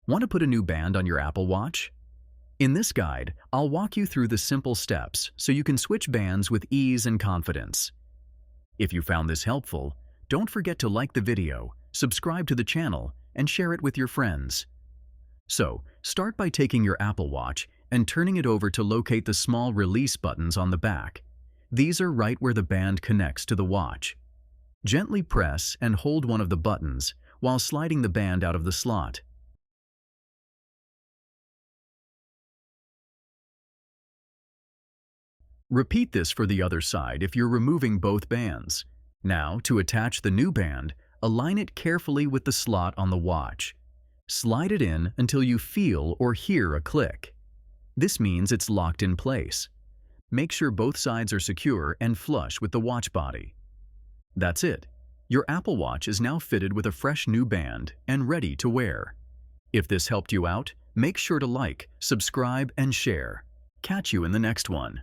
Want to put a new band on your Apple Watch? In this guide, I'll walk you through the simple steps so you can switch bands with ease and confidence. If you found this helpful, don't forget to like the video, subscribe to the channel, and share it with your friends. So, start by taking your Apple Watch and turning it over to locate the small release buttons on the back. These are right where the band connects to the watch. Gently press and hold one of the buttons while sliding the band out of the slot. Repeat this for the other side if you're removing both bands. Now, to attach the new band, align it carefully with the slot on the watch. Slide it in until you feel or hear a click. This means it's locked in place. Make sure both sides are secure and flush with the watch body. That's it. Your Apple Watch is now fitted with a fresh new band and ready to wear. If this helped you out, make sure to like, subscribe, and share. Catch you in the next one.